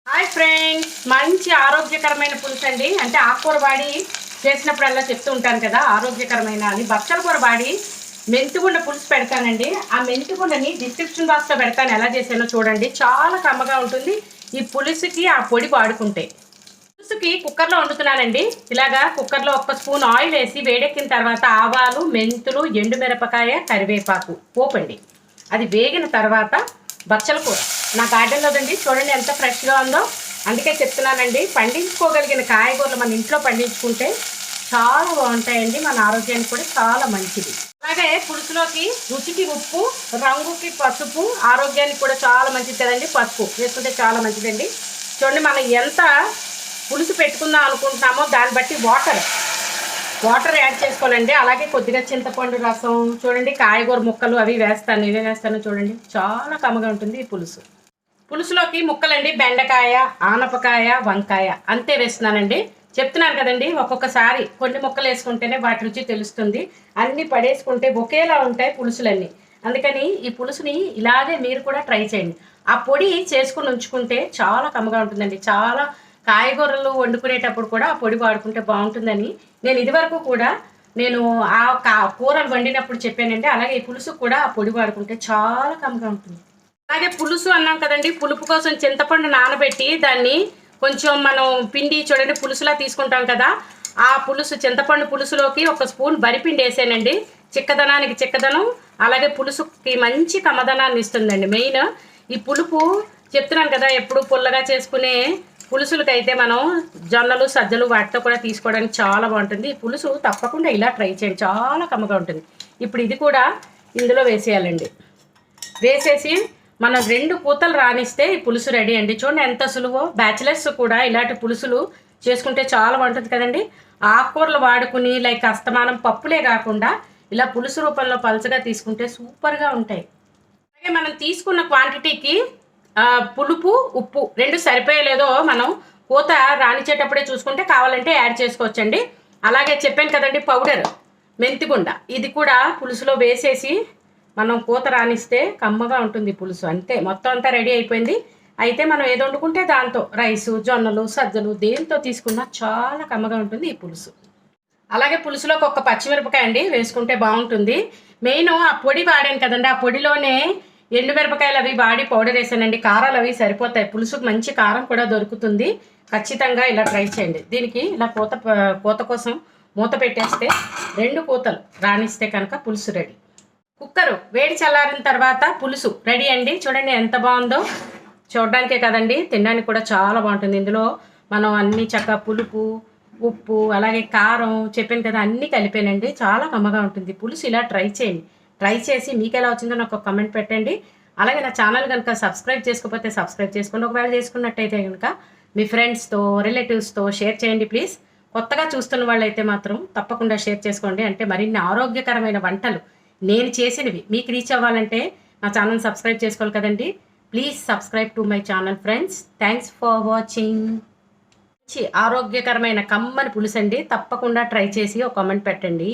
Hi friends, మంచి ఆరోగ్యకరమైన పులుసు అండి. అంటే ఆకుకూర వాడి చేసినప్పుడల్లా చెప్తూ ఉంటాను కదా, ఆరోగ్యకరమైన అని. బచ్చల కూర వాడి మెంతిగుండ పులుసు పెడతానండి. ఆ మెంతిగుండని డిస్క్రిప్షన్ బాక్స్లో పెడతాను, ఎలా చేసానో చూడండి. చాలా కమ్మగా ఉంటుంది ఈ పులుసుకి ఆ పొడి వాడుకుంటే. పులుసుకి కుక్కర్లో వండుతున్నానండి. ఇలాగా కుక్కర్లో 1 స్పూన్ ఆయిల్ వేసి వేడెక్కిన తర్వాత ఆవాలు, మెంతులు, ఎండుమిరపకాయ, కరివేపాకు పోపండి. అది వేగిన తర్వాత బచ్చల కూర నా గార్డెన్లోదండి. చూడండి ఎంత ఫ్రెష్గా ఉందో. అందుకే చెప్తున్నానండి, పండించుకోగలిగిన కాయగూరలు మన ఇంట్లో పండించుకుంటే చాలా బాగుంటాయండి. మన ఆరోగ్యానికి కూడా చాలా మంచిది. అలాగే పులుసులోకి రుచికి ఉప్పు, రంగుకి పసుపు, ఆరోగ్యానికి కూడా చాలా మంచిది కదండి. పసుపు వేసుకుంటే చాలా మంచిదండి. చూడండి, మనం ఎంత పులుసు పెట్టుకుందాం అనుకుంటున్నామో దాన్ని బట్టి వాటర్ యాడ్ చేసుకోవాలండి. అలాగే కొద్దిగా చింతపండు రసం, చూడండి కాయగూర ముక్కలు అవి వేస్తాను, ఇవే వేస్తాను. చూడండి చాలా కమ్మగా ఉంటుంది ఈ పులుసు. పులుసులోకి ముక్కలండి బెండకాయ, ఆనపకాయ, వంకాయ అంతే వేస్తున్నానండి. చెప్తున్నాను కదండి, ఒక్కొక్కసారి కొన్ని ముక్కలు వేసుకుంటేనే వాటి రుచి తెలుస్తుంది. అన్నీ పడేసుకుంటే ఒకేలా ఉంటాయి పులుసులన్నీ. అందుకని ఈ పులుసుని ఇలాగే మీరు కూడా ట్రై చేయండి. ఆ పొడి చేసుకుని ఉంచుకుంటే చాలా కమ్మగా ఉంటుందండి. చాలా కాయగూరలు వండుకునేటప్పుడు కూడా ఆ పొడి వాడుకుంటే బాగుంటుందని నేను ఇదివరకు కూడా కూరలు వండినప్పుడు చెప్పానండి. అలాగే ఈ పులుసు కూడా ఆ పొడి వాడుకుంటే చాలా కమ్మగా ఉంటుంది. అలాగే పులుసు అన్నాం కదండి, పులుపు కోసం చింతపండు నానబెట్టి దాన్ని కొంచెం మనం పిండి చూడండి పులుసులా తీసుకుంటాం కదా, ఆ పులుసు చింతపండు పులుసులోకి 1 స్పూన్ వరిపిండి వేసానండి. చిక్కదనానికి చిక్కదనం, అలాగే పులుసుకి మంచి కమ్మదనాన్ని ఇస్తుందండి. మెయిన్ ఈ పులుపు చెప్తున్నాను కదా, ఎప్పుడు పుల్లగా చేసుకునే పులుసులకైతే మనం జొన్నలు, సజ్జలు వాటితో కూడా తీసుకోవడానికి చాలా బాగుంటుంది. ఈ పులుసు తప్పకుండా ఇలా ట్రై చేయండి, చాలా కమ్మగా ఉంటుంది. ఇప్పుడు ఇది కూడా ఇందులో వేసేయాలండి. వేసేసి మనం 2 పూతలు రానిస్తే ఈ పులుసు రెడీ అండి. చూడండి ఎంత సులువో. బ్యాచిలర్స్ కూడా ఇలాంటి పులుసులు చేసుకుంటే చాలా బాగుంటుంది కదండి. ఆకుకూరలు వాడుకుని లైక్ అస్తమానం పప్పులే కాకుండా ఇలా పులుసు రూపంలో పలుచగా తీసుకుంటే సూపర్గా ఉంటాయి. అలాగే మనం తీసుకున్న క్వాంటిటీకి పులుపు, ఉప్పు 2 సరిపోయలేదో మనం కూత రానిచ్చేటప్పుడే చూసుకుంటే కావాలంటే యాడ్ చేసుకోవచ్చండి. అలాగే చెప్పాను కదండి పౌడర్ మెంతిగుండ, ఇది కూడా పులుసులో వేసేసి మనం కూత రానిస్తే కమ్మగా ఉంటుంది పులుసు. అంతే, మొత్తం అంతా రెడీ అయిపోయింది. అయితే మనం ఏదో వండుకుంటే దాంతో రైసు, జొన్నలు, సజ్జలు దేంతో తీసుకున్నా చాలా కమ్మగా ఉంటుంది ఈ పులుసు. అలాగే పులుసులోకి 1 పచ్చిమిరపకాయ అండి వేసుకుంటే బాగుంటుంది. మెయిన్ ఆ పొడి వాడాను కదండి, ఆ పొడిలోనే ఎండుమిరపకాయలు అవి వాడి పౌడర్ వేసానండి. కారాలు అవి సరిపోతాయి, పులుసుకు మంచి కారం కూడా దొరుకుతుంది. ఖచ్చితంగా ఇలా ట్రై చేయండి. దీనికి ఇలా కూత కోసం మూత పెట్టేస్తే 2 కూతలు రానిస్తే కనుక పులుసు రెడీ. కుక్కరు వేడి చల్లారిన తర్వాత పులుసు రెడీ అండి. చూడండి ఎంత బాగుందో. చూడడానికే కదండి, తినడానికి కూడా చాలా బాగుంటుంది. ఇందులో మనం అన్ని చక్కగా పులుపు, ఉప్పు, అలాగే కారం చెప్పాను కదా, అన్నీ కలిపానండి. చాలా కమ్మగా ఉంటుంది పులుసు. ఇలా ట్రై చేయండి. ట్రై చేసి మీకు ఎలా వచ్చిందో నాకు ఒక కమెంట్ పెట్టండి. అలాగే నా ఛానల్ కనుక సబ్స్క్రైబ్ చేసుకోకపోతే సబ్స్క్రైబ్ చేసుకోండి. ఒకవేళ చేసుకున్నట్టయితే కనుక మీ ఫ్రెండ్స్తో, రిలేటివ్స్తో షేర్ చేయండి ప్లీజ్. కొత్తగా చూస్తున్న వాళ్ళైతే మాత్రం తప్పకుండా షేర్ చేసుకోండి. అంటే మరిన్ని ఆరోగ్యకరమైన వంటలు నేను చేసినవి మీకు రీచ్ అవ్వాలంటే నా ఛానల్ సబ్స్క్రైబ్ చేసుకోవాలి కదండి. Please subscribe to my channel friends. Thanks for watching. ఆరోగ్యకరమైన కమ్మని పులుసు అండి. తప్పకుండా ట్రై చేసి ఒక కామెంట్ పెట్టండి.